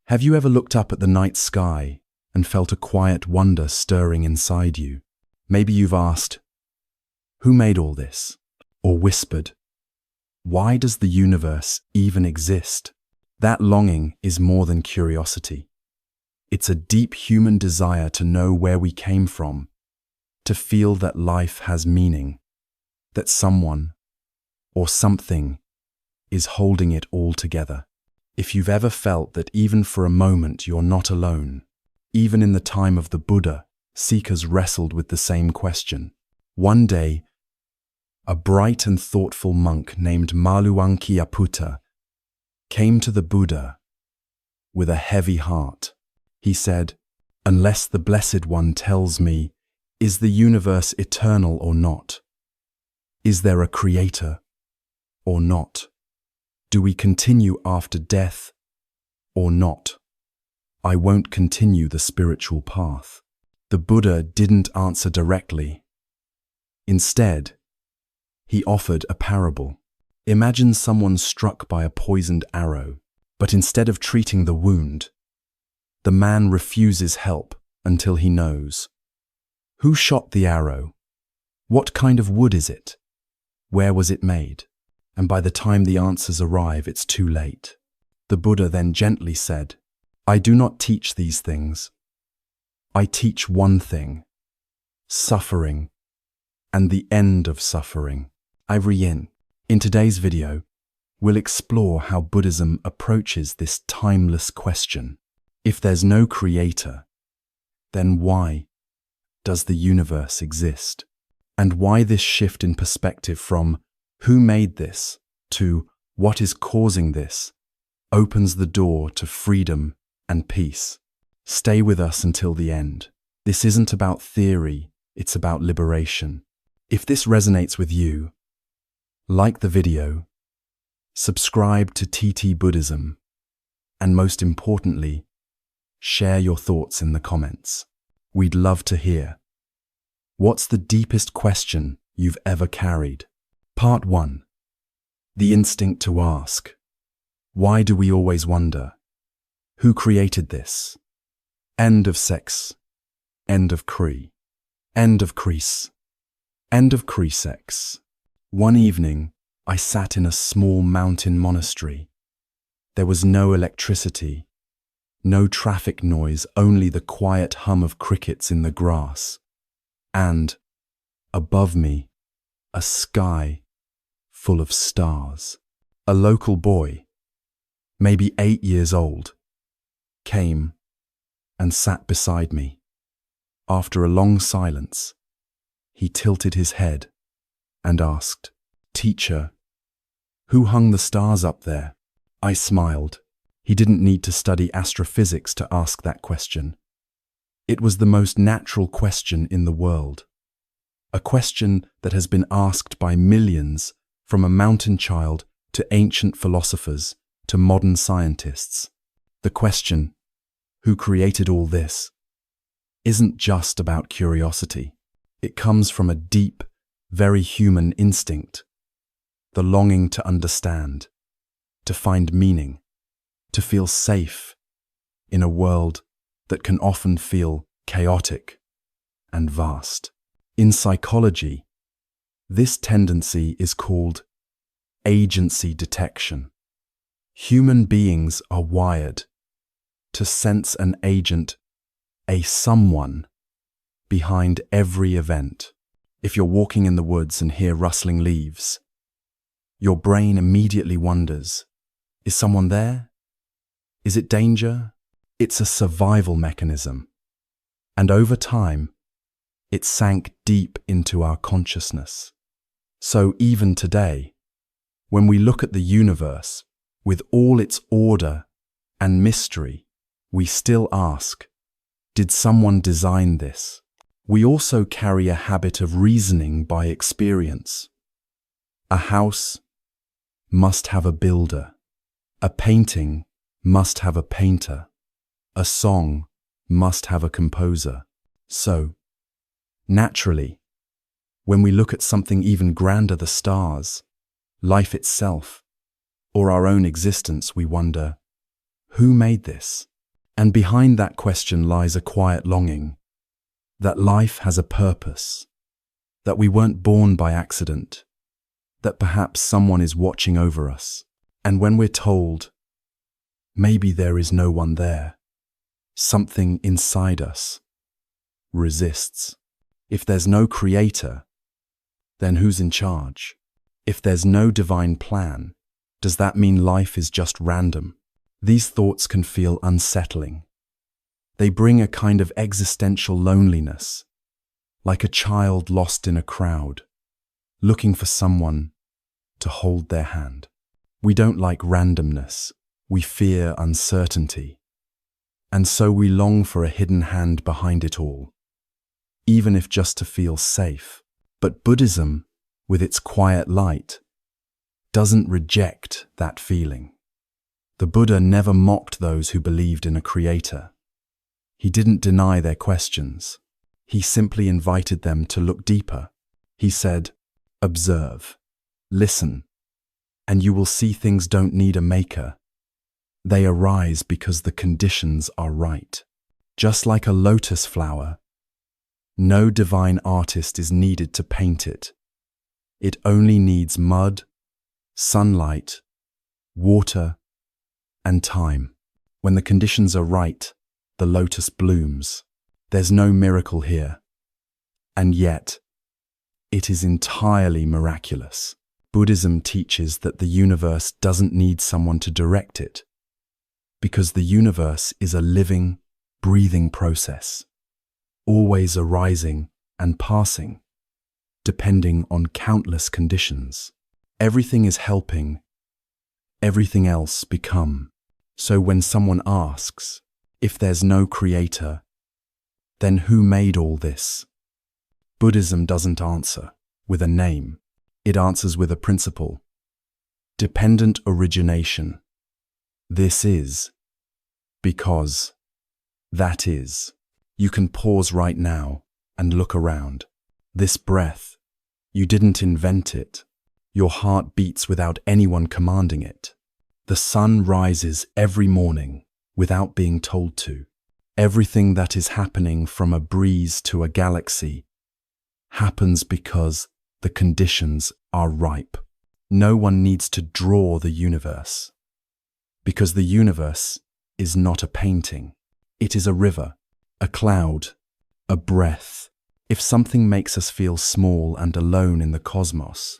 Have you ever looked up at the night sky and felt a quiet wonder stirring inside you? Maybe you've asked, who made all this? Or whispered, why does the universe even exist? That longing is more than curiosity. It's a deep human desire to know where we came from, to feel that life has meaning, that someone or something is holding it all together. If you've ever felt that even for a moment you're not alone, even in the time of the Buddha, seekers wrestled with the same question. One day, a bright and thoughtful monk named Maluankiaputta came to the Buddha with a heavy heart. He said, unless the Blessed One tells me, is the universe eternal or not? Is there a creator or not? Do we continue after death or not? I won't continue the spiritual path. The Buddha didn't answer directly. Instead, he offered a parable. Imagine someone struck by a poisoned arrow, but instead of treating the wound, the man refuses help until he knows. Who shot the arrow? What kind of wood is it? Where was it made? And by the time the answers arrive, it's too late. The Buddha then gently said, I do not teach these things. I teach one thing, suffering, and the end of suffering. In today's video, we'll explore how Buddhism approaches this timeless question. If there's no creator, then why does the universe exist? And why this shift in perspective from who made this to what is causing this opens the door to freedom and peace. Stay with us until the end. This isn't about theory, it's about liberation. If this resonates with you, like the video, subscribe to TT-Buddhism, and most importantly, share your thoughts in the comments. We'd love to hear. What's the deepest question you've ever carried? Part 1. The instinct to ask. Why do we always wonder? Who created this? End of sex. End of Cree. End of crease. End of Cree-sex. One evening, I sat in a small mountain monastery. There was no electricity, no traffic noise, only the quiet hum of crickets in the grass. And, above me, a sky full of stars. A local boy, maybe 8 years old, came and sat beside me. After a long silence, he tilted his head and asked, Teacher, who hung the stars up there? I smiled. He didn't need to study astrophysics to ask that question. It was the most natural question in the world. A question that has been asked by millions, from a mountain child to ancient philosophers to modern scientists. The question, who created all this, isn't just about curiosity. It comes from a deep, very human instinct, the longing to understand, to find meaning, to feel safe in a world that can often feel chaotic and vast. In psychology, this tendency is called agency detection. Human beings are wired to sense an agent, a someone, behind every event. If you're walking in the woods and hear rustling leaves, your brain immediately wonders, is someone there? Is it danger? It's a survival mechanism. And over time, it sank deep into our consciousness. So even today, when we look at the universe with all its order and mystery, we still ask, did someone design this? We also carry a habit of reasoning by experience. A house must have a builder. A painting must have a painter. A song must have a composer. So, naturally, when we look at something even grander, the stars, life itself, or our own existence, we wonder, who made this? And behind that question lies a quiet longing that life has a purpose, that we weren't born by accident, that perhaps someone is watching over us. And when we're told, maybe there is no one there, something inside us resists. If there's no creator, then who's in charge? If there's no divine plan, does that mean life is just random? These thoughts can feel unsettling. They bring a kind of existential loneliness, like a child lost in a crowd, looking for someone to hold their hand. We don't like randomness. We fear uncertainty. And so we long for a hidden hand behind it all, even if just to feel safe. But Buddhism, with its quiet light, doesn't reject that feeling. The Buddha never mocked those who believed in a creator. He didn't deny their questions. He simply invited them to look deeper. He said, observe, listen, and you will see things don't need a maker. They arise because the conditions are right. Just like a lotus flower, no divine artist is needed to paint it. It only needs mud, sunlight, water, and time. When the conditions are right, the lotus blooms. There's no miracle here. And yet, it is entirely miraculous. Buddhism teaches that the universe doesn't need someone to direct it, because the universe is a living, breathing process, always arising and passing, depending on countless conditions. Everything is helping, everything else become. So when someone asks, if there's no creator, then who made all this? Buddhism doesn't answer with a name. It answers with a principle. Dependent origination. This is, because, that is. You can pause right now and look around. This breath, you didn't invent it. Your heart beats without anyone commanding it. The sun rises every morning without being told to. Everything that is happening, from a breeze to a galaxy, happens because the conditions are ripe. No one needs to draw the universe, because the universe is not a painting. It is a river, a cloud, a breath. If something makes us feel small and alone in the cosmos,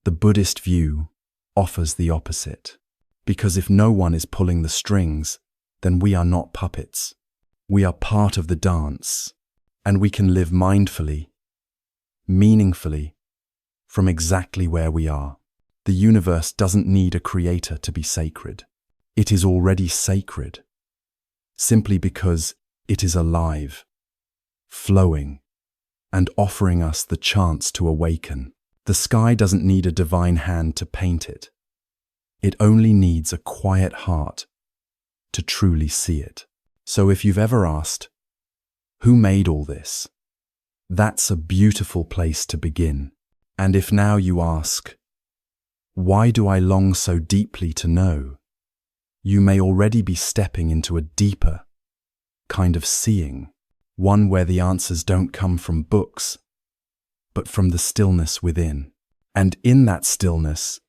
the Buddhist view offers the opposite. Because if no one is pulling the strings, then we are not puppets. We are part of the dance, and we can live mindfully, meaningfully, from exactly where we are. The universe doesn't need a creator to be sacred. It is already sacred, simply because it is alive, flowing, and offering us the chance to awaken. The sky doesn't need a divine hand to paint it. It only needs a quiet heart to truly see it. So if you've ever asked, who made all this? That's a beautiful place to begin. And if now you ask, why do I long so deeply to know? You may already be stepping into a deeper kind of seeing, one where the answers don't come from books, but from the stillness within. And in that stillness,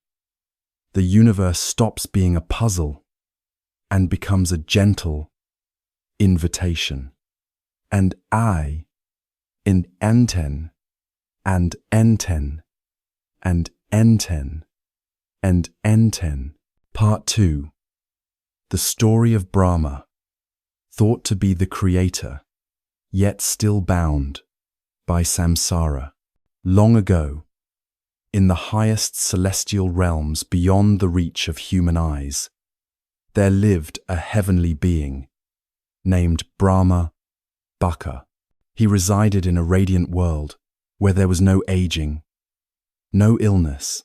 the universe stops being a puzzle and becomes a gentle invitation. And I, in enten, and enten, and enten, and enten. Part 2. The story of Brahma, thought to be the creator, yet still bound by samsara. Long ago, in the highest celestial realms beyond the reach of human eyes, there lived a heavenly being named Brahma Baka. He resided in a radiant world where there was no aging, no illness,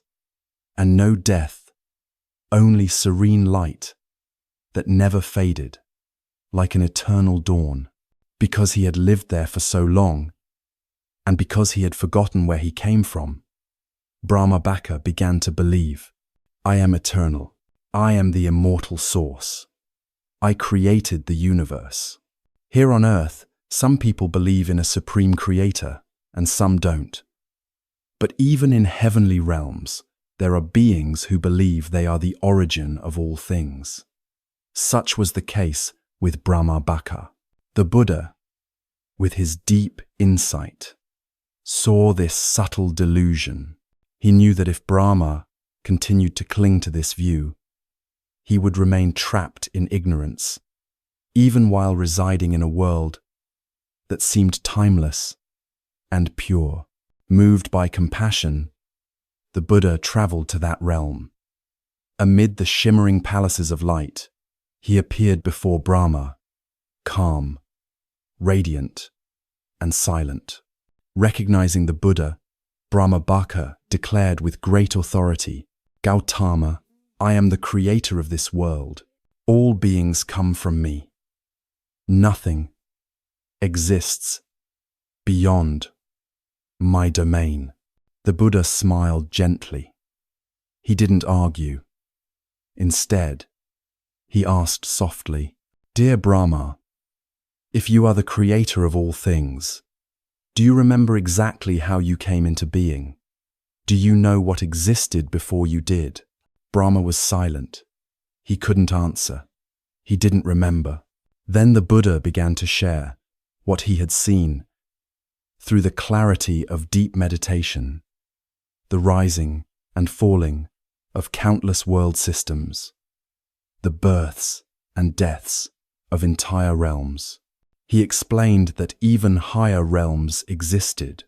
and no death, only serene light that never faded, like an eternal dawn. Because he had lived there for so long, and because he had forgotten where he came from, Brahma Baka began to believe, I am eternal. I am the immortal source. I created the universe. Here on earth, some people believe in a supreme creator, and some don't. But even in heavenly realms, there are beings who believe they are the origin of all things. Such was the case with Brahma. The Buddha, with his deep insight, saw this subtle delusion. He knew that if Brahma continued to cling to this view, he would remain trapped in ignorance, even while residing in a world that seemed timeless and pure. Moved by compassion, the Buddha traveled to that realm. Amid the shimmering palaces of light, he appeared before Brahma, calm, radiant, and silent. Recognizing the Buddha, Brahma declared with great authority, "Gautama, I am the creator of this world. All beings come from me. Nothing exists beyond my domain." The Buddha smiled gently. He didn't argue. Instead, he asked softly, "Dear Brahma, if you are the creator of all things, do you remember exactly how you came into being? Do you know what existed before you did?" Brahma was silent. He couldn't answer. He didn't remember. Then the Buddha began to share what he had seen through the clarity of deep meditation, the rising and falling of countless world systems, the births and deaths of entire realms. He explained that even higher realms existed,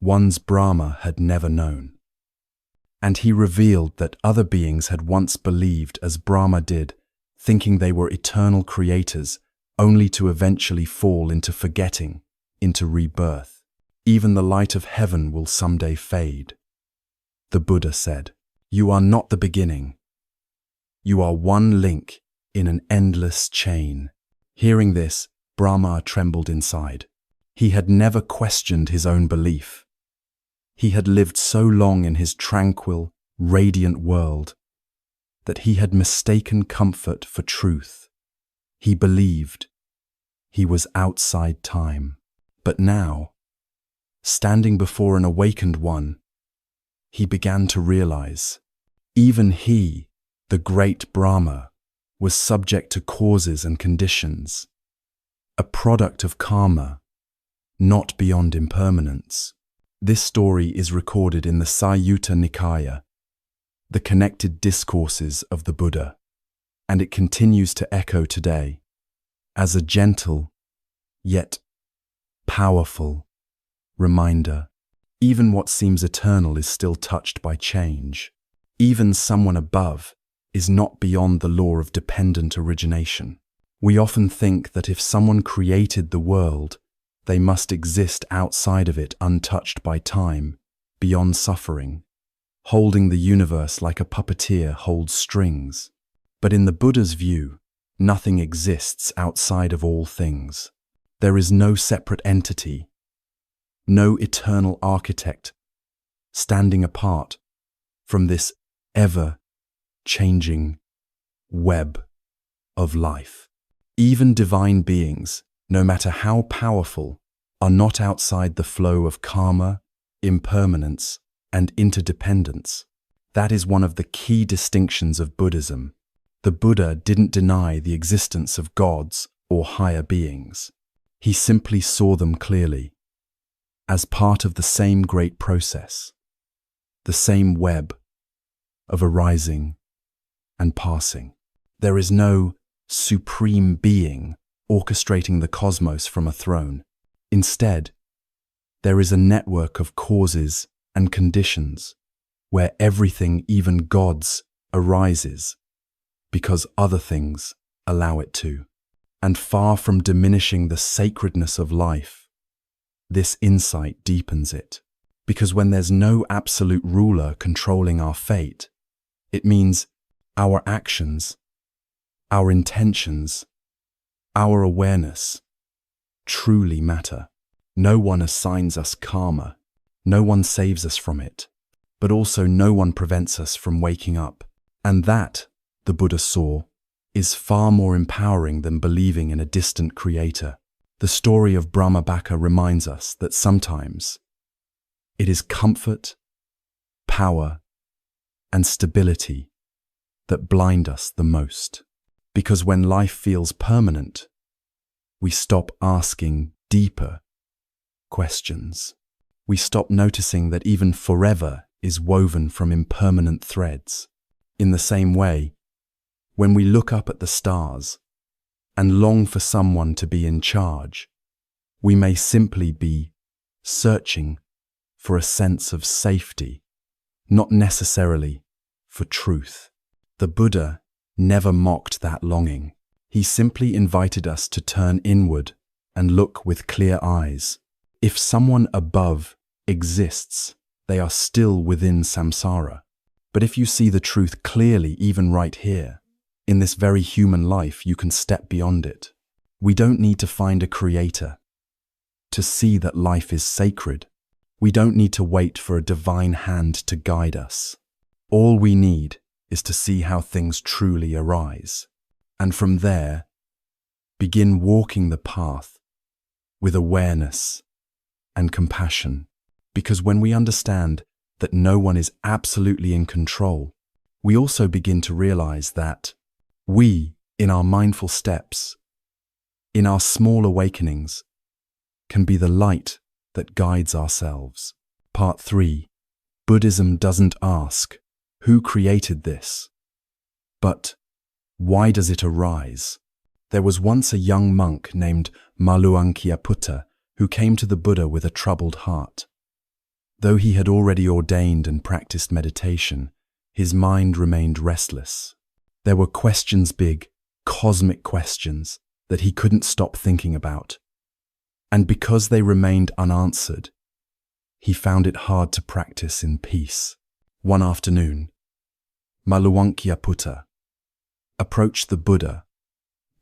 ones Brahma had never known. And he revealed that other beings had once believed as Brahma did, thinking they were eternal creators, only to eventually fall into forgetting, into rebirth. Even the light of heaven will someday fade. The Buddha said, "You are not the beginning. You are one link in an endless chain." Hearing this, Brahma trembled inside. He had never questioned his own belief. He had lived so long in his tranquil, radiant world that he had mistaken comfort for truth. He believed he was outside time. But now, standing before an awakened one, he began to realize even he, the great Brahma, was subject to causes and conditions, a product of karma, not beyond impermanence. This story is recorded in the Sutta Nikaya, the connected discourses of the Buddha, and it continues to echo today as a gentle, yet powerful reminder. Even what seems eternal is still touched by change. Even someone above is not beyond the law of dependent origination. We often think that if someone created the world, they must exist outside of it, untouched by time, beyond suffering, holding the universe like a puppeteer holds strings. But in the Buddha's view, nothing exists outside of all things. There is no separate entity, no eternal architect standing apart from this ever-changing web of life. Even divine beings, no matter how powerful, are not outside the flow of karma, impermanence, and interdependence. That is one of the key distinctions of Buddhism. The Buddha didn't deny the existence of gods or higher beings. He simply saw them clearly, as part of the same great process, the same web of arising and passing. There is no supreme being orchestrating the cosmos from a throne. Instead, there is a network of causes and conditions where everything, even gods, arises because other things allow it to. And far from diminishing the sacredness of life, this insight deepens it. Because when there's no absolute ruler controlling our fate, it means our actions, our intentions, our awareness truly matter. No one assigns us karma, no one saves us from it, but also no one prevents us from waking up. And that, the Buddha saw, is far more empowering than believing in a distant creator. The story of Brahma reminds us that sometimes it is comfort, power, and stability that blind us the most. Because when life feels permanent, we stop asking deeper questions. We stop noticing that even forever is woven from impermanent threads. In the same way, when we look up at the stars and long for someone to be in charge, we may simply be searching for a sense of safety, not necessarily for truth. The Buddha never mocked that longing. He simply invited us to turn inward and look with clear eyes. If someone above exists, they are still within samsara. But if you see the truth clearly, even right here, in this very human life, you can step beyond it. We don't need to find a creator to see that life is sacred. We don't need to wait for a divine hand to guide us. All we need is to see how things truly arise. And from there, begin walking the path with awareness and compassion. Because when we understand that no one is absolutely in control, we also begin to realize that we, in our mindful steps, in our small awakenings, can be the light that guides ourselves. Part 3. Buddhism doesn't ask, who created this? But, why does it arise? There was once a young monk named Maluankyaputta who came to the Buddha with a troubled heart. Though he had already ordained and practiced meditation, his mind remained restless. There were questions, big, cosmic questions, that he couldn't stop thinking about. And because they remained unanswered, he found it hard to practice in peace. One afternoon, Maluankyaputta approached the Buddha,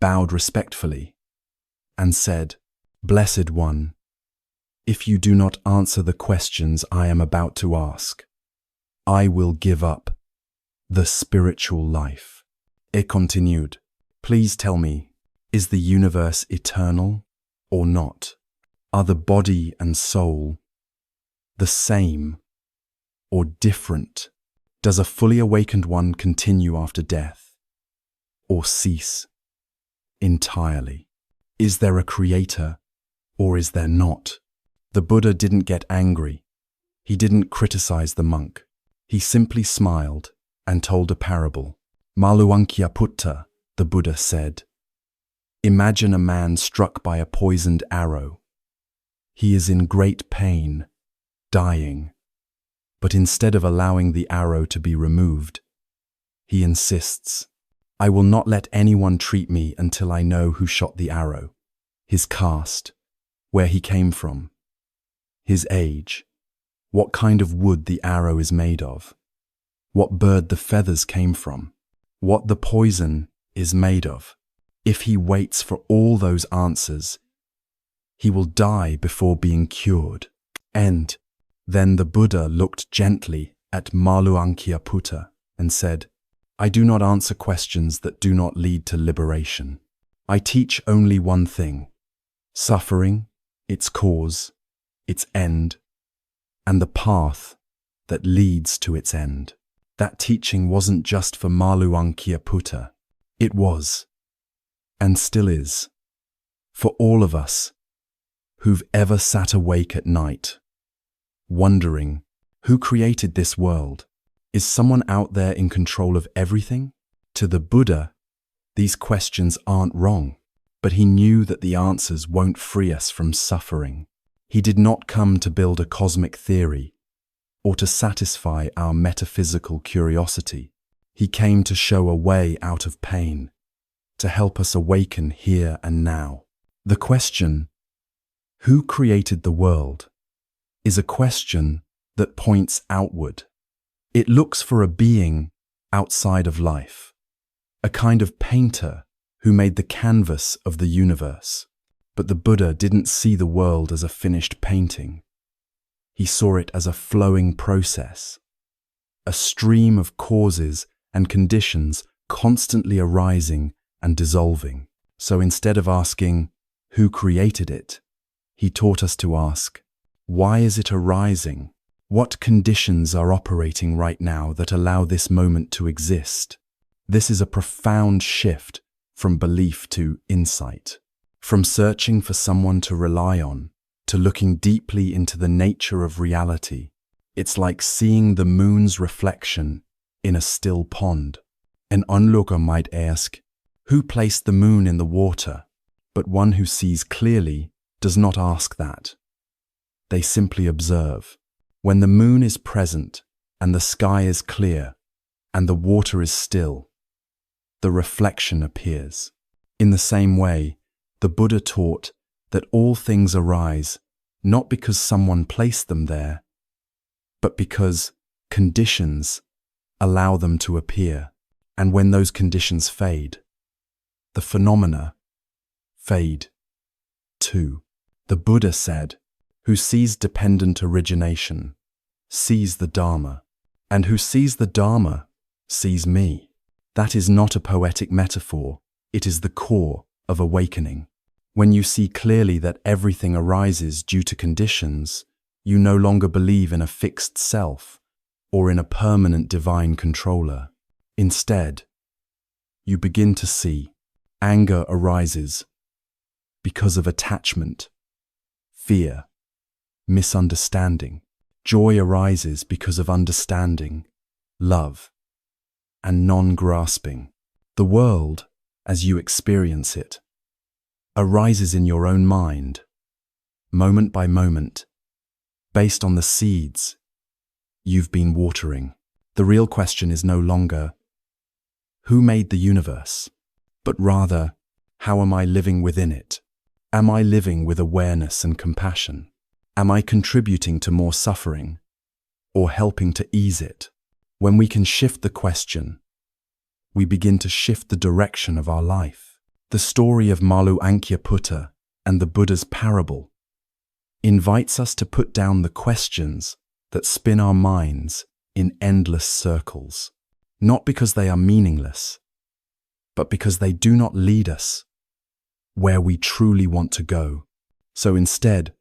bowed respectfully, and said, "Blessed One, if you do not answer the questions I am about to ask, I will give up the spiritual life." It continued, "Please tell me, is the universe eternal or not? Are the body and soul the same or different? Does a fully awakened one continue after death or cease entirely? Is there a creator or is there not?" The Buddha didn't get angry. He didn't criticize the monk. He simply smiled and told a parable. "Maluankyaputta," the Buddha said, "imagine a man struck by a poisoned arrow. He is in great pain, dying, but instead of allowing the arrow to be removed, he insists, 'I will not let anyone treat me until I know who shot the arrow, his caste, where he came from, his age, what kind of wood the arrow is made of, what bird the feathers came from, what the poison is made of.' If he waits for all those answers, he will die before being cured." And then the Buddha looked gently at Maluankyaputta and said, "I do not answer questions that do not lead to liberation. I teach only one thing: suffering, its cause, its end, and the path that leads to its end." That teaching wasn't just for Maluankyaputta. It was, and still is, for all of us who've ever sat awake at night, wondering, who created this world? Is someone out there in control of everything? To the Buddha, these questions aren't wrong, but he knew that the answers won't free us from suffering. He did not come to build a cosmic theory or to satisfy our metaphysical curiosity. He came to show a way out of pain, to help us awaken here and now. The question, who created the world, is a question that points outward. It looks for a being outside of life, a kind of painter who made the canvas of the universe. But the Buddha didn't see the world as a finished painting. He saw it as a flowing process, a stream of causes and conditions constantly arising and dissolving. So instead of asking, who created it, he taught us to ask, why is it arising? What conditions are operating right now that allow this moment to exist? This is a profound shift from belief to insight, from searching for someone to rely on, to looking deeply into the nature of reality. It's like seeing the moon's reflection in a still pond. An onlooker might ask, who placed the moon in the water? But one who sees clearly does not ask that. They simply observe. When the moon is present and the sky is clear and the water is still, the reflection appears. In the same way, the Buddha taught that all things arise not because someone placed them there, but because conditions allow them to appear. And when those conditions fade, the phenomena fade too. The Buddha said, who sees dependent origination sees the Dharma, and who sees the Dharma sees me. That is not a poetic metaphor, it is the core of awakening. When you see clearly that everything arises due to conditions, you no longer believe in a fixed self or in a permanent divine controller. Instead, you begin to see anger arises because of attachment, fear, misunderstanding. Joy arises because of understanding, love, and non-grasping. The world, as you experience it, arises in your own mind, moment by moment, based on the seeds you've been watering. The real question is no longer, who made the universe? But rather, how am I living within it? Am I living with awareness and compassion? Am I contributing to more suffering or helping to ease it? When we can shift the question, we begin to shift the direction of our life. The story of Malu Ankyaputta and the Buddha's parable invites us to put down the questions that spin our minds in endless circles, not because they are meaningless, but because they do not lead us where we truly want to go. So instead,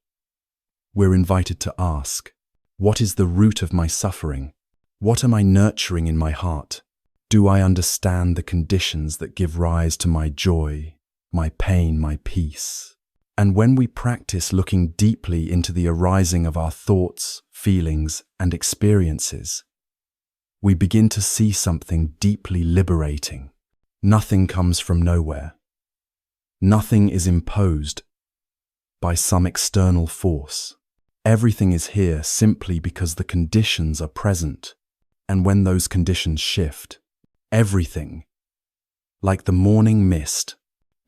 we're invited to ask, what is the root of my suffering? What am I nurturing in my heart? Do I understand the conditions that give rise to my joy, my pain, my peace? And when we practice looking deeply into the arising of our thoughts, feelings, and experiences, we begin to see something deeply liberating. Nothing comes from nowhere. Nothing is imposed by some external force. Everything is here simply because the conditions are present, and when those conditions shift, everything, like the morning mist,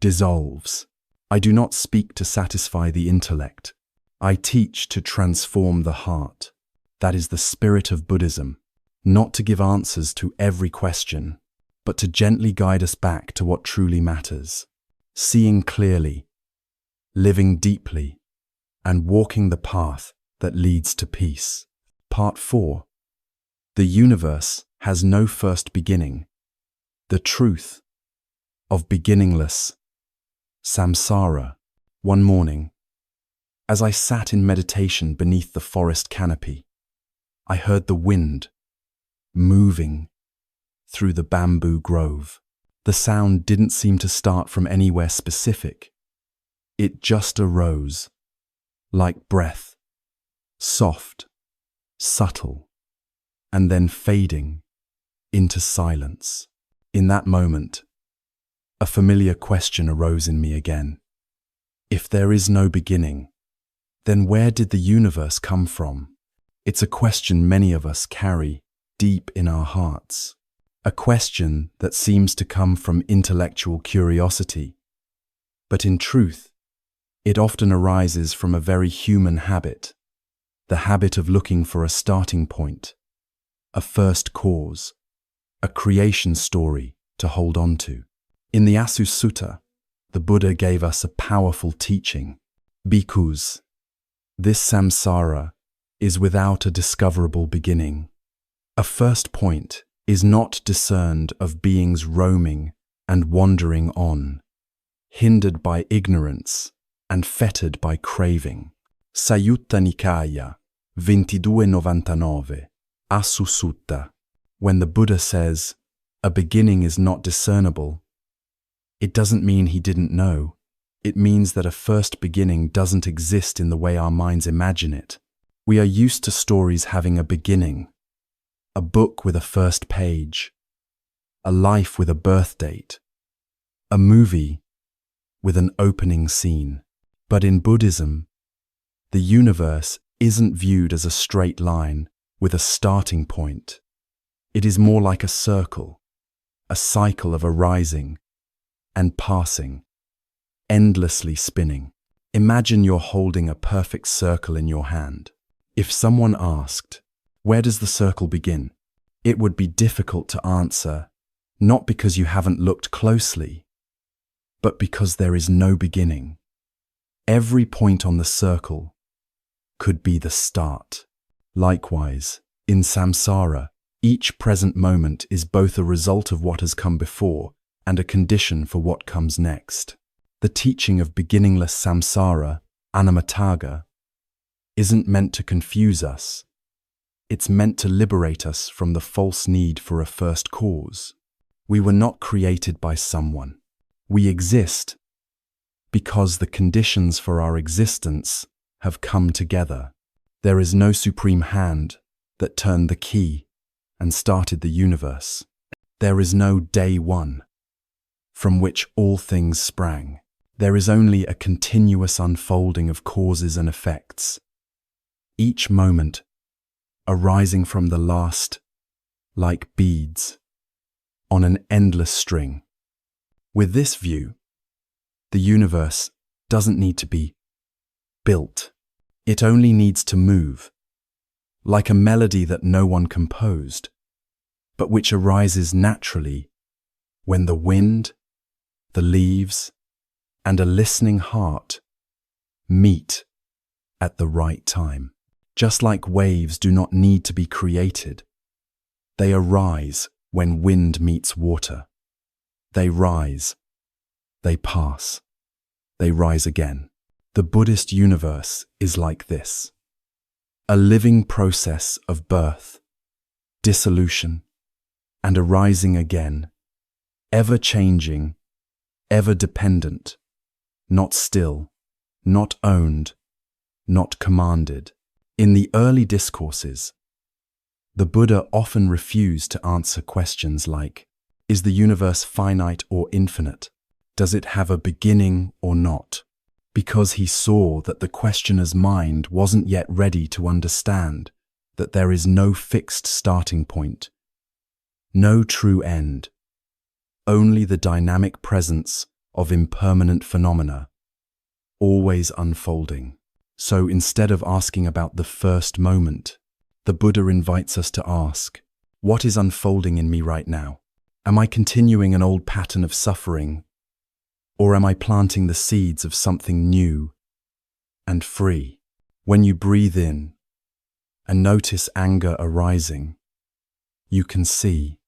dissolves. I do not speak to satisfy the intellect. I teach to transform the heart. That is the spirit of Buddhism, not to give answers to every question, but to gently guide us back to what truly matters, seeing clearly, living deeply, and walking the path that leads to peace. Part 4. The universe has no first beginning. The truth of beginningless samsara. One morning, as I sat in meditation beneath the forest canopy, I heard the wind moving through the bamboo grove. The sound didn't seem to start from anywhere specific. It just arose, like breath, soft, subtle, and then fading into silence. In that moment, a familiar question arose in me again. If there is no beginning, then where did the universe come from? It's a question many of us carry deep in our hearts. A question that seems to come from intellectual curiosity. But in truth, it often arises from a very human habit, the habit of looking for a starting point, a first cause, a creation story to hold on to. In the Asu Sutta, the Buddha gave us a powerful teaching. Bhikkhus, this samsara is without a discoverable beginning. A first point is not discerned of beings roaming and wandering on, hindered by ignorance and fettered by craving. Sayutta Nikaya 2299 Asu Sutta. When the Buddha says, a beginning is not discernible, it doesn't mean he didn't know. It means that a first beginning doesn't exist in the way our minds imagine it. We are used to stories having a beginning, a book with a first page, a life with a birth date, a movie with an opening scene. But in Buddhism, the universe isn't viewed as a straight line with a starting point. It is more like a circle, a cycle of arising and passing, endlessly spinning. Imagine you're holding a perfect circle in your hand. If someone asked, where does the circle begin? It would be difficult to answer, not because you haven't looked closely, but because there is no beginning. Every point on the circle could be the start. Likewise, in samsara, each present moment is both a result of what has come before and a condition for what comes next. The teaching of beginningless samsara, anammataga, isn't meant to confuse us. It's meant to liberate us from the false need for a first cause. We were not created by someone. We exist because the conditions for our existence have come together. There is no supreme hand that turned the key and started the universe. There is no day one from which all things sprang. There is only a continuous unfolding of causes and effects, each moment arising from the last like beads on an endless string. With this view, the universe doesn't need to be built. It only needs to move, like a melody that no one composed, but which arises naturally when the wind, the leaves, and a listening heart meet at the right time. Just like waves do not need to be created, they arise when wind meets water. They rise, they pass, they rise again. The Buddhist universe is like this: a living process of birth, dissolution, and arising again, ever changing, ever dependent, not still, not owned, not commanded. In the early discourses, the Buddha often refused to answer questions like, is the universe finite or infinite? Does it have a beginning or not? Because he saw that the questioner's mind wasn't yet ready to understand that there is no fixed starting point, no true end, only the dynamic presence of impermanent phenomena, always unfolding. So instead of asking about the first moment, the Buddha invites us to ask, what is unfolding in me right now? Am I continuing an old pattern of suffering, or am I planting the seeds of something new and free? When you breathe in and notice anger arising, you can see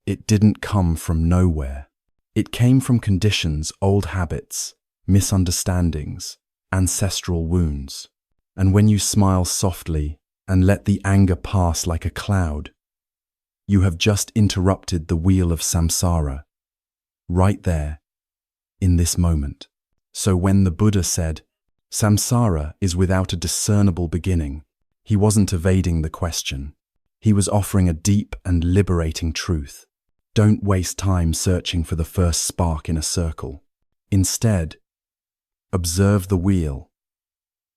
it didn't come from nowhere. It came from conditions, old habits, misunderstandings, ancestral wounds. And when you smile softly and let the anger pass like a cloud, you have just interrupted the wheel of samsara, right there, in this moment. So when the Buddha said, samsara is without a discernible beginning, he wasn't evading the question. He was offering a deep and liberating truth. Don't waste time searching for the first spark in a circle. Instead, observe the wheel,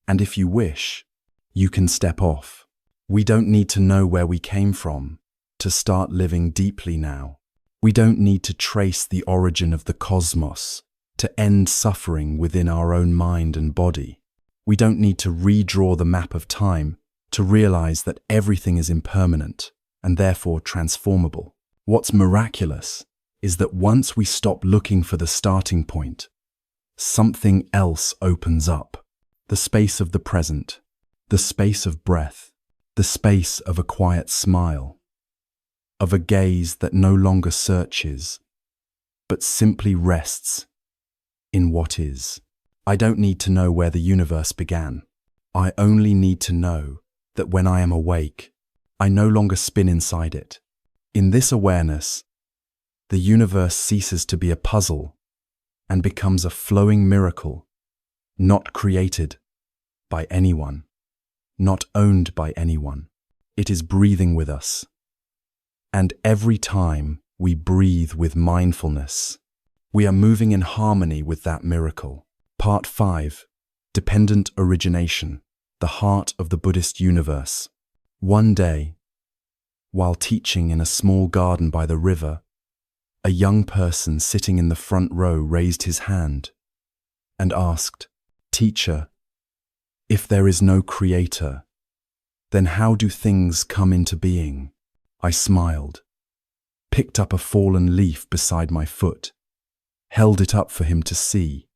and if you wish, you can step off. We don't need to know where we came from to start living deeply now. We don't need to trace the origin of the cosmos to end suffering within our own mind and body. We don't need to redraw the map of time to realize that everything is impermanent and therefore transformable. What's miraculous is that once we stop looking for the starting point, something else opens up. The space of the present, the space of breath, the space of a quiet smile, of a gaze that no longer searches, but simply rests in what is. I don't need to know where the universe began. I only need to know that when I am awake, I no longer spin inside it. In this awareness, the universe ceases to be a puzzle and becomes a flowing miracle, not created by anyone, not owned by anyone. It is breathing with us. And every time we breathe with mindfulness, we are moving in harmony with that miracle. Part 5. Dependent Origination, the Heart of the Buddhist Universe. One day, while teaching in a small garden by the river, a young person sitting in the front row raised his hand and asked, "Teacher, if there is no creator, then how do things come into being?" I smiled, picked up a fallen leaf beside my foot, held it up for him to see,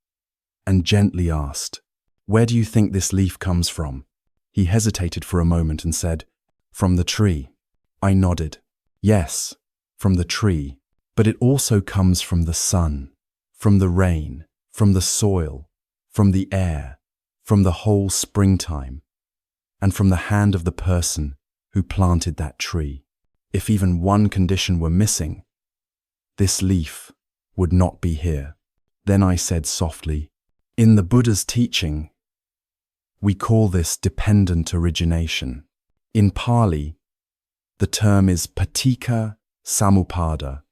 and gently asked, "Where do you think this leaf comes from?" He hesitated for a moment and said, "From the tree." I nodded. "Yes, from the tree, but it also comes from the sun, from the rain, from the soil, from the air, from the whole springtime, and from the hand of the person who planted that tree. If even one condition were missing, this leaf would not be here." Then I said softly, "In the Buddha's teaching, we call this dependent origination. In Pali, the term is paticca samuppada,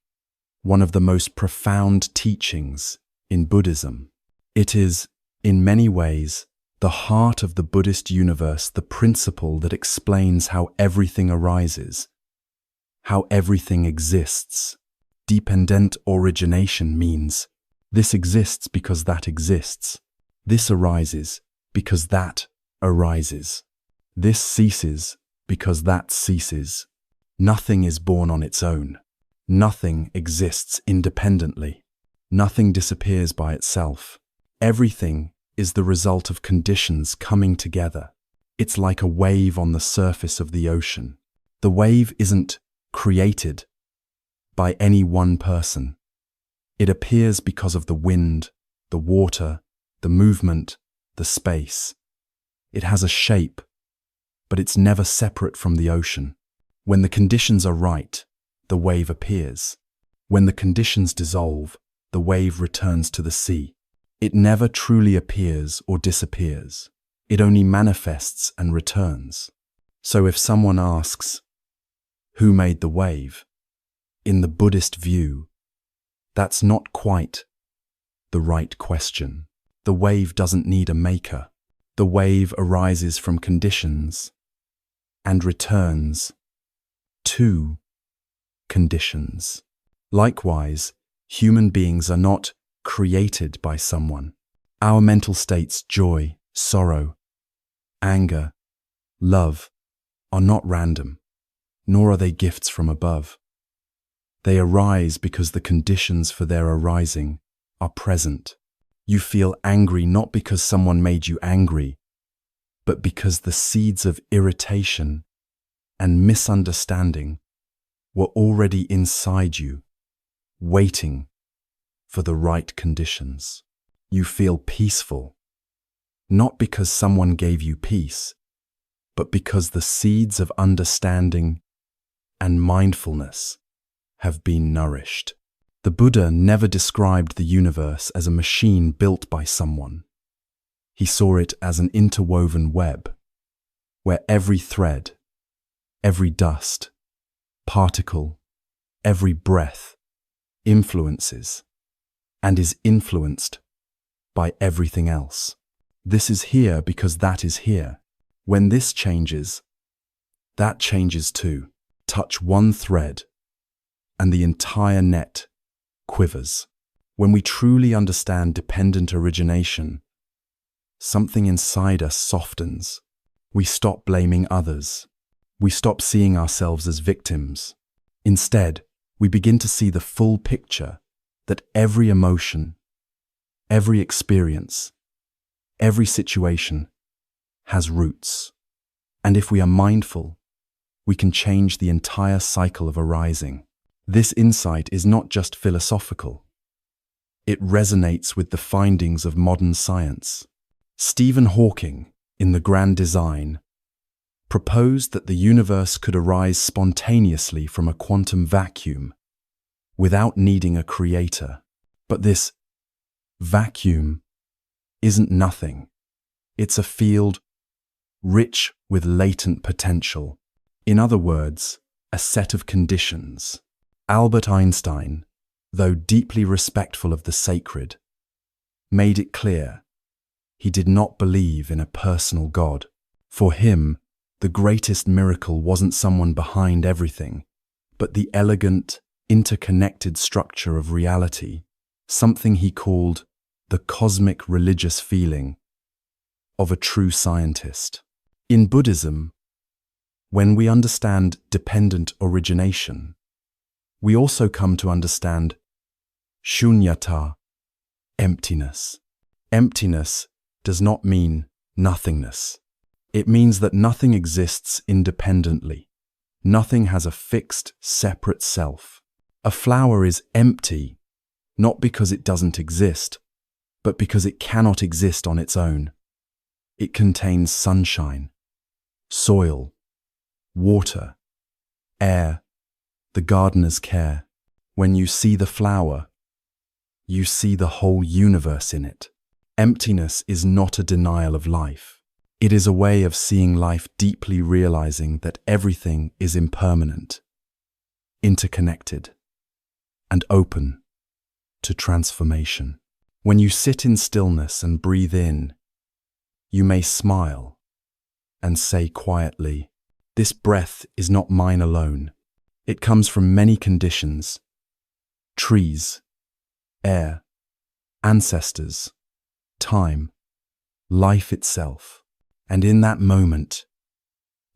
one of the most profound teachings in Buddhism. It is, in many ways, the heart of the Buddhist universe, the principle that explains how everything arises, how everything exists. Dependent origination means this exists because that exists. This arises because that arises. This ceases because that ceases. Nothing is born on its own. Nothing exists independently. Nothing disappears by itself. Everything is the result of conditions coming together. It's like a wave on the surface of the ocean. The wave isn't created by any one person. It appears because of the wind, the water, the movement, the space. It has a shape, but it's never separate from the ocean. When the conditions are right, the wave appears. When the conditions dissolve, the wave returns to the sea. It never truly appears or disappears. It only manifests and returns. So if someone asks, "Who made the wave?" in the Buddhist view, that's not quite the right question. The wave doesn't need a maker. The wave arises from conditions and returns to conditions. Likewise, human beings are not created by someone. Our mental states, joy, sorrow, anger, love, are not random, nor are they gifts from above. They arise because the conditions for their arising are present. You feel angry not because someone made you angry, but because the seeds of irritation and misunderstanding were already inside you, waiting for the right conditions. You feel peaceful, not because someone gave you peace, but because the seeds of understanding and mindfulness have been nourished. The Buddha never described the universe as a machine built by someone. He saw it as an interwoven web, where every thread, every dust, particle, every breath influences and is influenced by everything else. This is here because that is here. When this changes, that changes too. Touch one thread, and the entire net quivers. When we truly understand dependent origination, something inside us softens. We stop blaming others. We stop seeing ourselves as victims. Instead, we begin to see the full picture that every emotion, every experience, every situation has roots. And if we are mindful, we can change the entire cycle of arising. This insight is not just philosophical. It resonates with the findings of modern science. Stephen Hawking, in The Grand Design, proposed that the universe could arise spontaneously from a quantum vacuum without needing a creator. But this vacuum isn't nothing. It's a field rich with latent potential. In other words, a set of conditions. Albert Einstein, though deeply respectful of the sacred, made it clear he did not believe in a personal God. For him, the greatest miracle wasn't someone behind everything, but the elegant, interconnected structure of reality, something he called the cosmic religious feeling of a true scientist. In Buddhism, when we understand dependent origination, we also come to understand shunyata, emptiness. Emptiness does not mean nothingness. It means that nothing exists independently. Nothing has a fixed, separate self. A flower is empty, not because it doesn't exist, but because it cannot exist on its own. It contains sunshine, soil, water, air, the gardener's care. When you see the flower, you see the whole universe in it. Emptiness is not a denial of life. It is a way of seeing life deeply, realizing that everything is impermanent, interconnected, and open to transformation. When you sit in stillness and breathe in, you may smile and say quietly, "This breath is not mine alone. It comes from many conditions: trees, air, ancestors, time, life itself." And in that moment,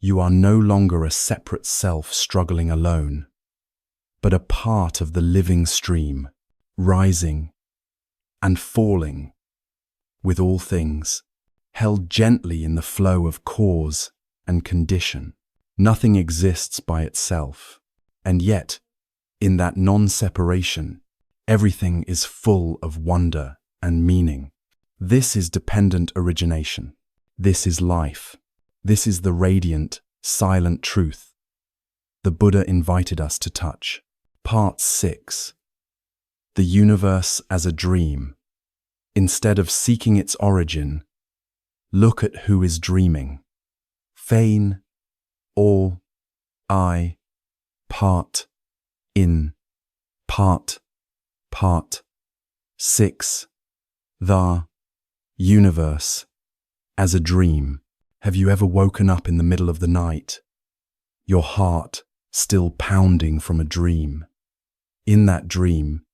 you are no longer a separate self struggling alone, but a part of the living stream, rising and falling with all things, held gently in the flow of cause and condition. Nothing exists by itself, and yet, in that non-separation, everything is full of wonder and meaning. This is dependent origination. This is life. This is the radiant, silent truth the Buddha invited us to touch. Part 6. The universe as a dream. Instead of seeking its origin, look at who is dreaming. Feign, all, I, part, in, part. 6. The universe as a dream. Have you ever woken up in the middle of the night, your heart still pounding from a dream? In that dream,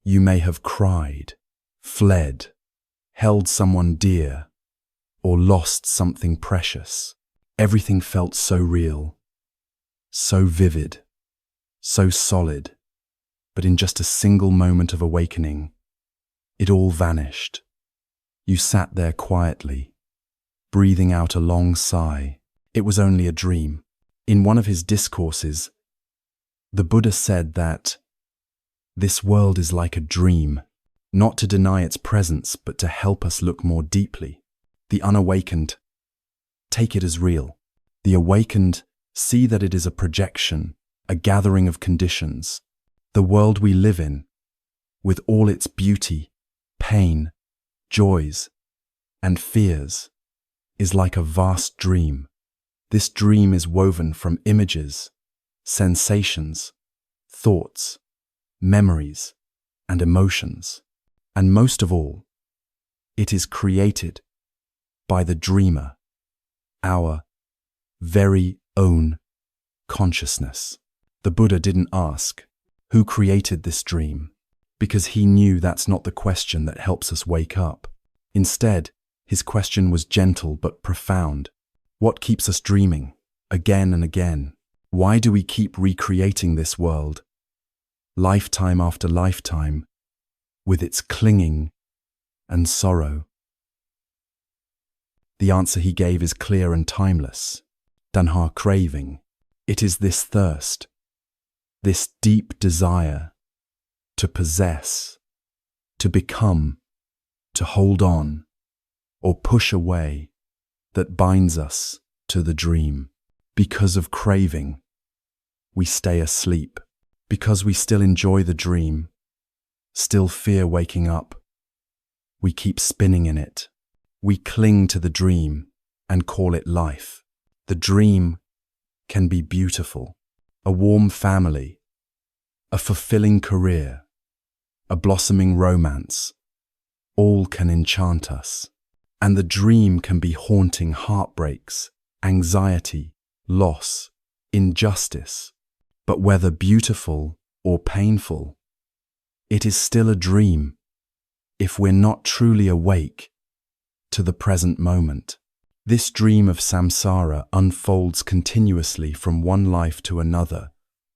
you may have cried, fled, held someone dear, or lost something precious. Everything felt so real, so vivid, so solid, but in just a single moment of awakening, it all vanished. You sat there quietly, breathing out a long sigh. It was only a dream. In one of his discourses, the Buddha said that this world is like a dream, not to deny its presence, but to help us look more deeply. The unawakened take it as real. The awakened see that it is a projection, a gathering of conditions. The world we live in, with all its beauty, pain, joys, and fears, is like a vast dream. This dream is woven from images, sensations, thoughts, memories, and emotions. And most of all, it is created by the dreamer, our very own consciousness. The Buddha didn't ask, who created this dream? Because he knew that's not the question that helps us wake up. Instead, his question was gentle but profound. What keeps us dreaming, again and again? Why do we keep recreating this world, lifetime after lifetime, with its clinging and sorrow? The answer he gave is clear and timeless. Tanha, craving. It is this thirst, this deep desire to possess, to become, to hold on, or push away, that binds us to the dream. Because of craving, we stay asleep. Because we still enjoy the dream, still fear waking up, we keep spinning in it. We cling to the dream and call it life. The dream can be beautiful, a warm family, a fulfilling career, a blossoming romance. All can enchant us. And the dream can be haunting heartbreaks, anxiety, loss, injustice. But whether beautiful or painful, it is still a dream if we're not truly awake to the present moment. This dream of samsara unfolds continuously from one life to another,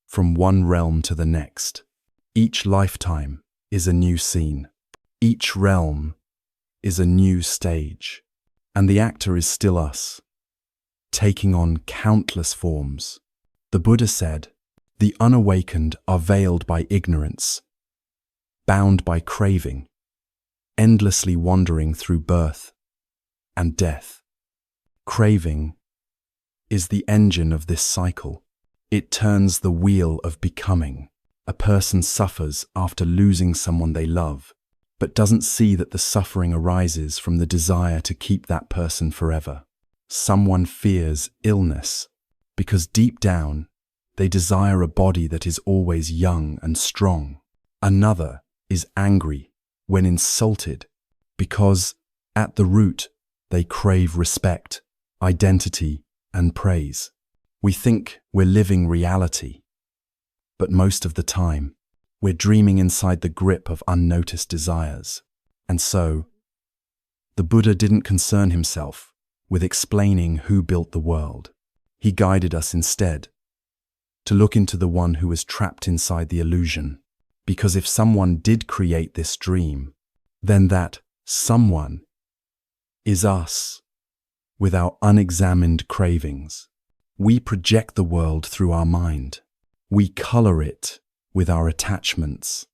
from one realm to the next. Each lifetime is a new scene. Each realm is a new stage, and the actor is still us, taking on countless forms. The Buddha said, "The unawakened are veiled by ignorance, bound by craving, endlessly wandering through birth and death." Craving is the engine of this cycle. It turns the wheel of becoming. A person suffers after losing someone they love, but doesn't see that the suffering arises from the desire to keep that person forever. Someone fears illness because deep down they desire a body that is always young and strong. Another is angry when insulted because at the root they crave respect, identity, and praise. We think we're living reality, but most of the time, we're dreaming inside the grip of unnoticed desires. And so, the Buddha didn't concern himself with explaining who built the world. He guided us instead to look into the one who was trapped inside the illusion. Because if someone did create this dream, then that someone is us with our unexamined cravings. We project the world through our mind. We color it with our attachments,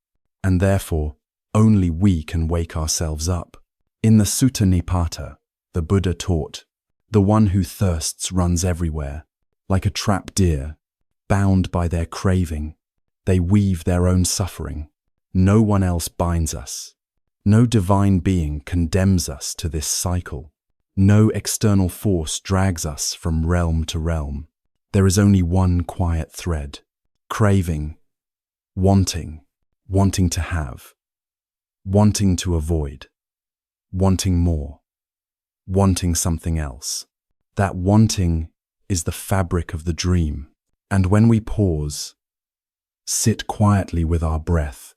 and therefore only we can wake ourselves up. In the Sutta Nipata, the Buddha taught, "The one who thirsts runs everywhere, like a trapped deer, bound by their craving. They weave their own suffering. No one else binds us. No divine being condemns us to this cycle. No external force drags us from realm to realm. There is only one quiet thread: craving, wanting, wanting to have, wanting to avoid, wanting more, wanting something else. That wanting is the fabric of the dream. And when we pause, sit quietly with our breath,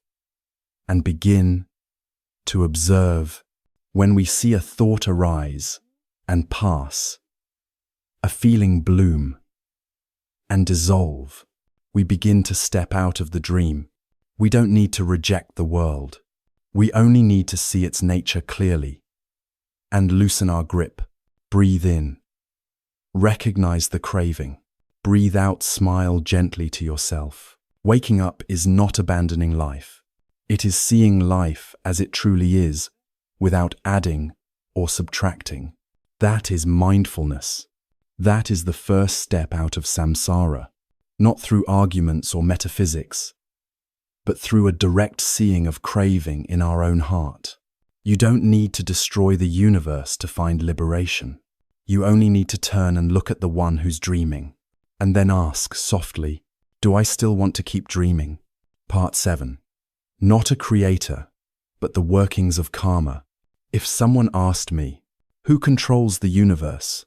and begin to observe, when we see a thought arise and pass, a feeling bloom and dissolve, we begin to step out of the dream. We don't need to reject the world. We only need to see its nature clearly and loosen our grip. Breathe in. Recognize the craving. Breathe out, smile gently to yourself. Waking up is not abandoning life. It is seeing life as it truly is, without adding or subtracting. That is mindfulness. That is the first step out of samsara, not through arguments or metaphysics, but through a direct seeing of craving in our own heart. You don't need to destroy the universe to find liberation. You only need to turn and look at the one who's dreaming, and then ask softly, "Do I still want to keep dreaming?" Part 7. Not a creator, but the workings of karma. If someone asked me, "Who controls the universe?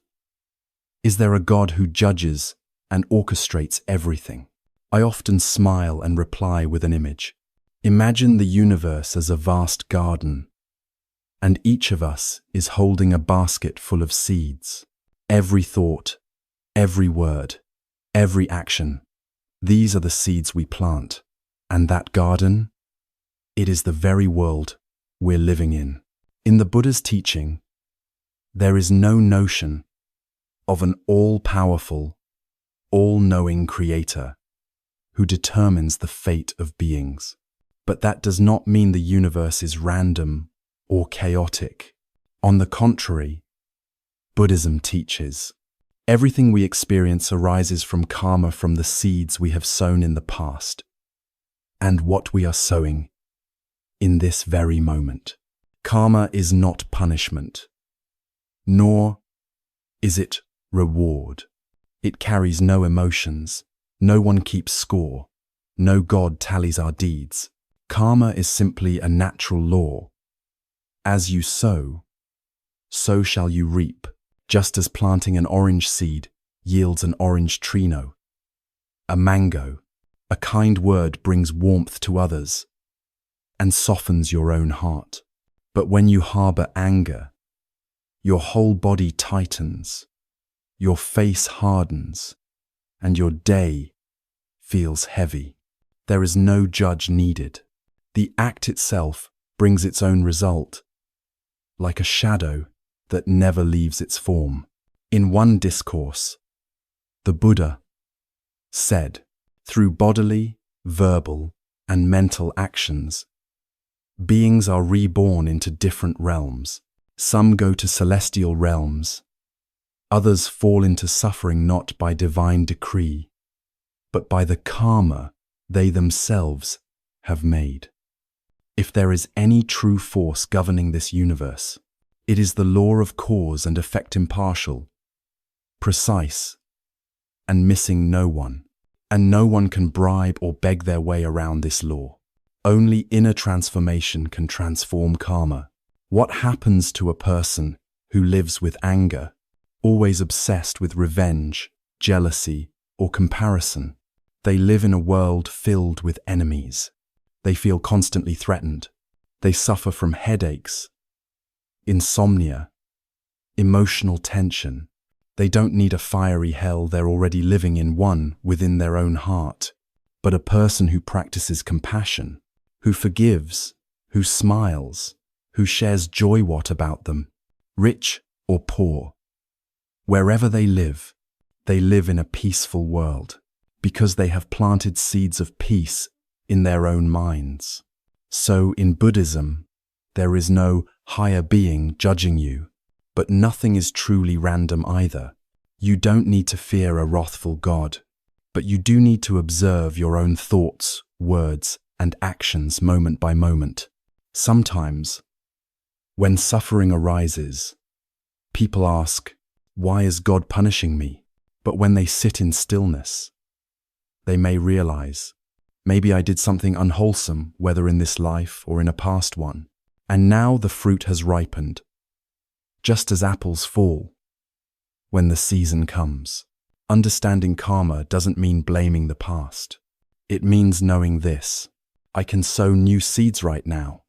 Is there a God who judges and orchestrates everything?" I often smile and reply with an image. Imagine the universe as a vast garden, and each of us is holding a basket full of seeds. Every thought, every word, every action, these are the seeds we plant. And that garden, it is the very world we're living in. In the Buddha's teaching, there is no notion of an all-powerful, all-knowing creator who determines the fate of beings. But that does not mean the universe is random or chaotic. On the contrary, Buddhism teaches everything we experience arises from karma, from the seeds we have sown in the past and what we are sowing in this very moment. Karma is not punishment, nor is it reward. It carries no emotions. No one keeps score. No God tallies our deeds. Karma is simply a natural law. As you sow, so shall you reap. Just as planting an orange seed yields an orange trino, a mango, a kind word brings warmth to others and softens your own heart. But when you harbor anger, your whole body tightens, your face hardens, and your day feels heavy. There is no judge needed. The act itself brings its own result, like a shadow that never leaves its form. In one discourse, the Buddha said, through bodily, verbal, and mental actions, beings are reborn into different realms. Some go to celestial realms. Others fall into suffering not by divine decree, but by the karma they themselves have made. If there is any true force governing this universe, it is the law of cause and effect, impartial, precise, and missing no one. And no one can bribe or beg their way around this law. Only inner transformation can transform karma. What happens to a person who lives with anger, always obsessed with revenge, jealousy, or comparison? They live in a world filled with enemies. They feel constantly threatened. They suffer from headaches, insomnia, emotional tension. They don't need a fiery hell, they're already living in one within their own heart. But a person who practices compassion, who forgives, who smiles, who shares joy, what about them? Rich or poor, wherever they live in a peaceful world because they have planted seeds of peace in their own minds. So in Buddhism, there is no higher being judging you, but nothing is truly random either. You don't need to fear a wrathful God, but you do need to observe your own thoughts, words, and actions moment by moment. Sometimes, when suffering arises, people ask, why is God punishing me? But when they sit in stillness, they may realize, maybe I did something unwholesome, whether in this life or in a past one, and now the fruit has ripened. Just as apples fall when the season comes. Understanding karma doesn't mean blaming the past. It means knowing this: I can sow new seeds right now.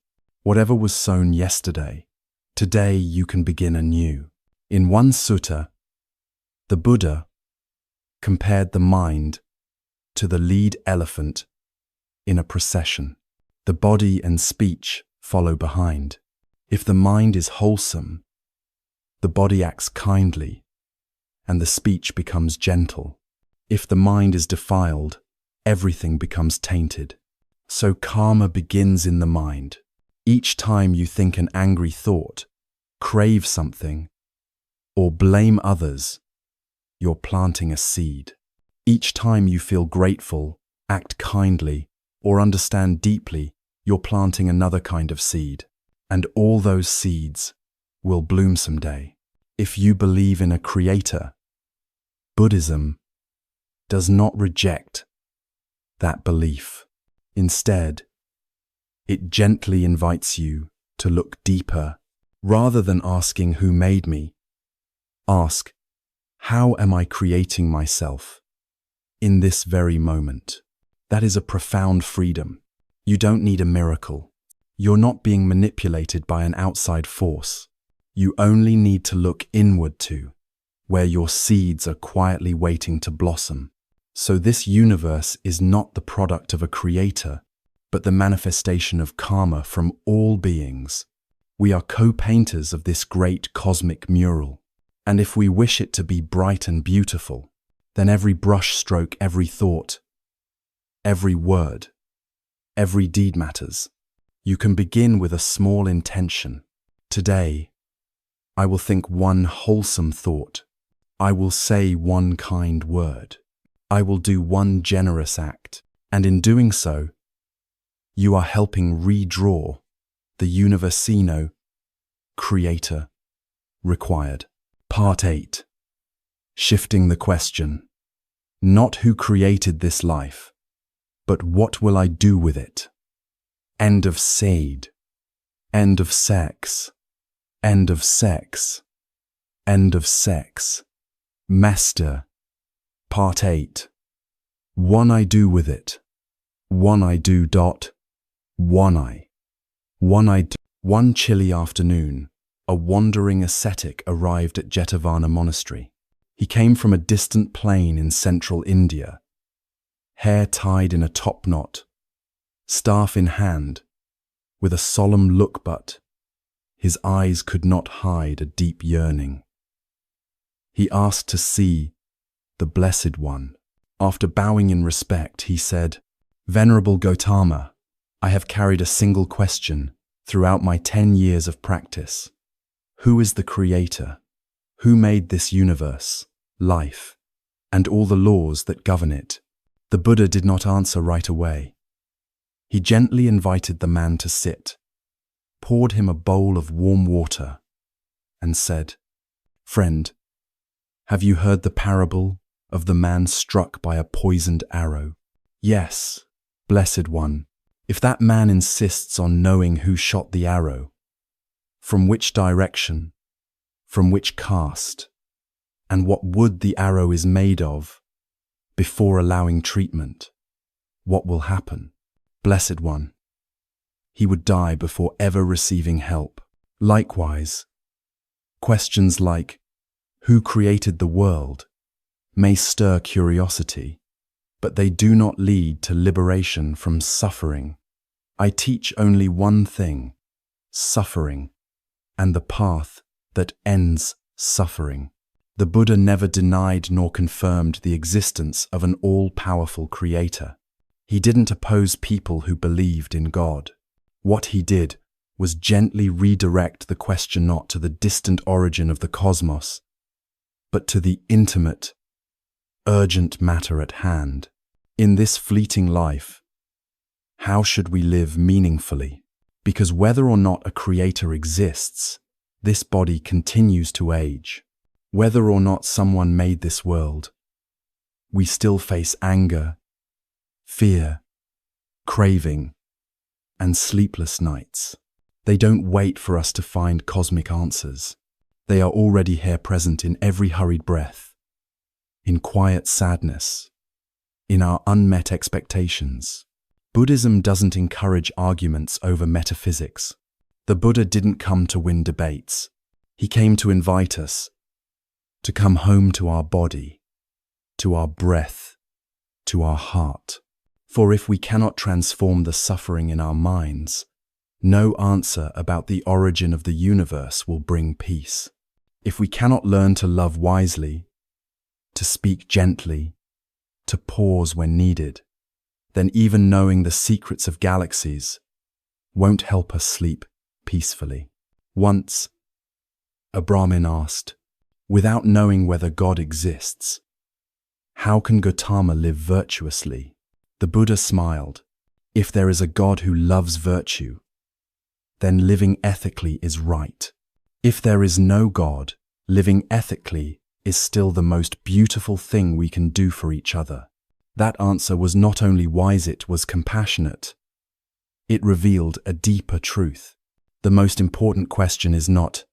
Whatever was sown yesterday, today you can begin anew. In one sutta, the Buddha compared the mind to the lead elephant in a procession. The body and speech follow behind. If the mind is wholesome, the body acts kindly, and the speech becomes gentle. If the mind is defiled, everything becomes tainted. So karma begins in the mind. Each time you think an angry thought, crave something, or blame others, you're planting a seed. Each time you feel grateful, act kindly, or understand deeply, you're planting another kind of seed. And all those seeds will bloom someday. If you believe in a creator, Buddhism does not reject that belief. Instead, it gently invites you to look deeper. Rather than asking who made me, ask, how am I creating myself in this very moment? That is a profound freedom. You don't need a miracle. You're not being manipulated by an outside force. You only need to look inward to where your seeds are quietly waiting to blossom. So this universe is not the product of a creator, but the manifestation of karma from all beings. We are co-painters of this great cosmic mural. And if we wish it to be bright and beautiful, then every brush stroke, every thought, every word Every deed matters. You can begin with a small intention. Today, I will think one wholesome thought. I will say one kind word. I will do one generous act. And in doing so, you are helping redraw the universino creator required. Part 8. Shifting the question. Not who created this life, but what will I do with it? End of Sade. End of sex. End of sex. End of sex. Master. Part 8. One I do with it. One I do dot. One I. One I do. One chilly afternoon, a wandering ascetic arrived at Jetavana Monastery. He came from a distant plain in central India, hair tied in a top knot, staff in hand, with a solemn look, but his eyes could not hide a deep yearning. He asked to see the Blessed One. After bowing in respect, he said, "Venerable Gautama, I have carried a single question throughout my 10 years of practice. Who is the Creator? Who made this universe, life, and all the laws that govern it?" The Buddha did not answer right away. He gently invited the man to sit, poured him a bowl of warm water, and said, "Friend, have you heard the parable of the man struck by a poisoned arrow?" "Yes, Blessed One. If that man insists on knowing who shot the arrow, from which direction, from which caste, and what wood the arrow is made of, before allowing treatment, what will happen?" "Blessed One, he would die before ever receiving help." Likewise, questions like, "Who created the world?" may stir curiosity, but they do not lead to liberation from suffering. I teach only one thing, suffering, and the path that ends suffering. The Buddha never denied nor confirmed the existence of an all-powerful creator. He didn't oppose people who believed in God. What he did was gently redirect the question not to the distant origin of the cosmos, but to the intimate, urgent matter at hand. In this fleeting life, how should we live meaningfully? Because whether or not a creator exists, this body continues to age. Whether or not someone made this world, we still face anger, fear, craving, and sleepless nights. They don't wait for us to find cosmic answers. They are already here, present in every hurried breath, in quiet sadness, in our unmet expectations. Buddhism doesn't encourage arguments over metaphysics. The Buddha didn't come to win debates. He came to invite us to come home to our body, to our breath, to our heart. For if we cannot transform the suffering in our minds, no answer about the origin of the universe will bring peace. If we cannot learn to love wisely, to speak gently, to pause when needed, then even knowing the secrets of galaxies won't help us sleep peacefully. Once, a Brahmin asked, "Without knowing whether God exists, how can Gautama live virtuously?" The Buddha smiled. "If there is a God who loves virtue, then living ethically is right. If there is no God, living ethically is still the most beautiful thing we can do for each other." That answer was not only wise, it was compassionate. It revealed a deeper truth. The most important question is not,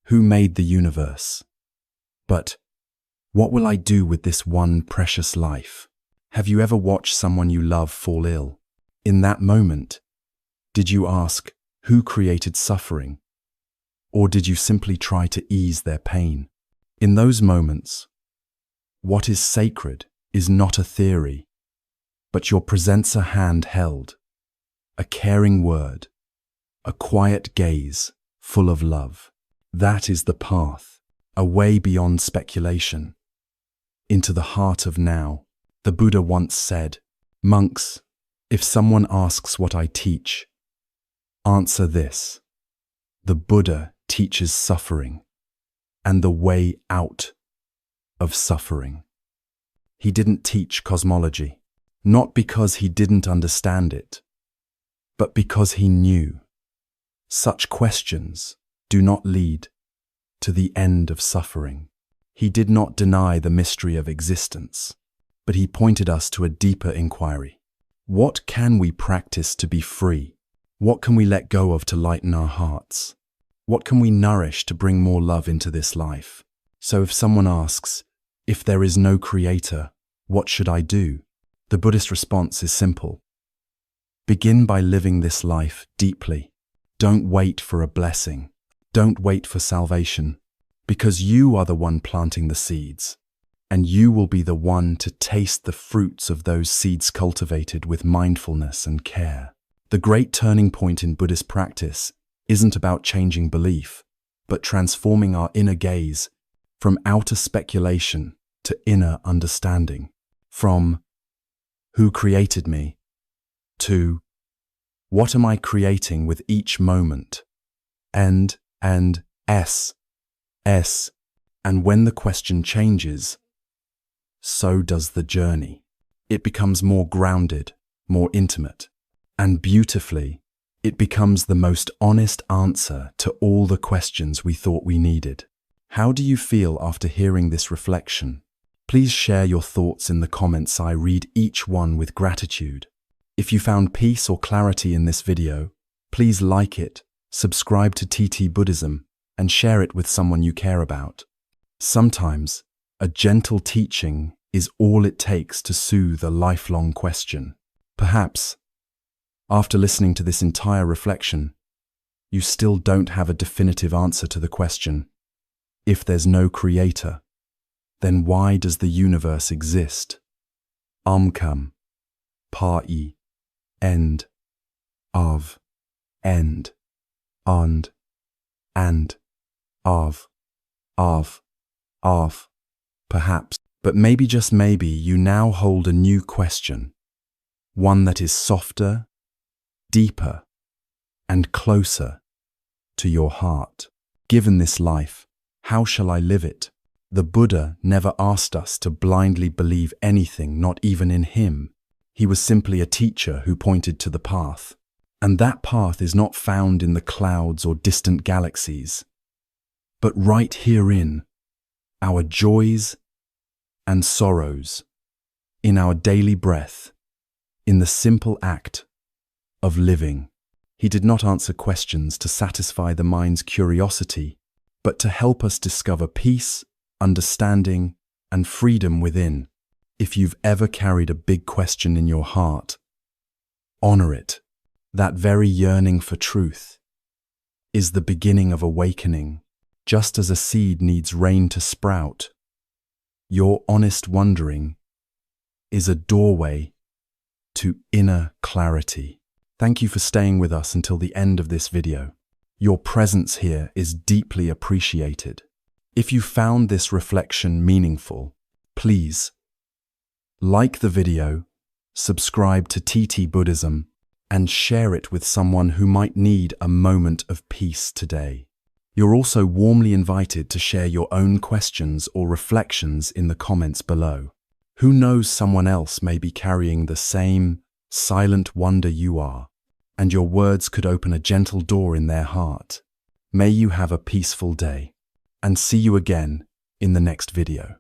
"Who made the universe?" but, "What will I do with this one precious life?" Have you ever watched someone you love fall ill? In that moment, did you ask, "Who created suffering?" Or did you simply try to ease their pain? In those moments, what is sacred is not a theory, but your presence, a hand held, a caring word, a quiet gaze full of love. That is the path, a way beyond speculation, into the heart of now. The Buddha once said, "Monks, If someone asks what I teach, answer this: the Buddha teaches suffering and the way out of suffering. He didn't teach cosmology, not because he didn't understand it, but because he knew. Such questions do not lead to the end of suffering. He did not deny the mystery of existence, but he pointed us to a deeper inquiry. What can we practice to be free? What can we let go of to lighten our hearts? What can we nourish to bring more love into this life? So if someone asks, if there is no creator, what should I do? The Buddhist response is simple. Begin by living this life deeply. Don't wait for a blessing. Don't wait for salvation, because you are the one planting the seeds, and you will be the one to taste the fruits of those seeds cultivated with mindfulness and care. The great turning point in Buddhist practice isn't about changing belief, but transforming our inner gaze from outer speculation to inner understanding, from who created me to what am I creating with each moment, and S. And when the question changes, so does the journey. It becomes more grounded, more intimate, and beautifully, it becomes the most honest answer to all the questions we thought we needed. How do you feel after hearing this reflection? Please share your thoughts in the comments. I read each one with gratitude. If you found peace or clarity in this video, please like it, subscribe to TT-Buddhism, and share it with someone you care about. Sometimes, a gentle teaching is all it takes to soothe a lifelong question. Perhaps, after listening to this entire reflection, you still don't have a definitive answer to the question, if there's no creator, then why does the universe exist? Kam, Pa-I, end, of, end, and of, perhaps, but maybe just maybe you now hold a new question, one that is softer, deeper, and closer to your heart. Given this life, how shall I live it? The Buddha never asked us to blindly believe anything, not even in him. He was simply a teacher who pointed to the path. And that path is not found in the clouds or distant galaxies, but right herein, our joys and sorrows, in our daily breath, in the simple act of living. He did not answer questions to satisfy the mind's curiosity, but to help us discover peace, understanding, and freedom within. If you've ever carried a big question in your heart, honor it. That very yearning for truth is the beginning of awakening, just as a seed needs rain to sprout. Your honest wondering is a doorway to inner clarity. Thank you for staying with us until the end of this video. Your presence here is deeply appreciated. If you found this reflection meaningful, please like the video, subscribe to TT-Buddhism, and share it with someone who might need a moment of peace today. You're also warmly invited to share your own questions or reflections in the comments below. Who knows, someone else may be carrying the same silent wonder you are, and your words could open a gentle door in their heart. May you have a peaceful day, and see you again in the next video.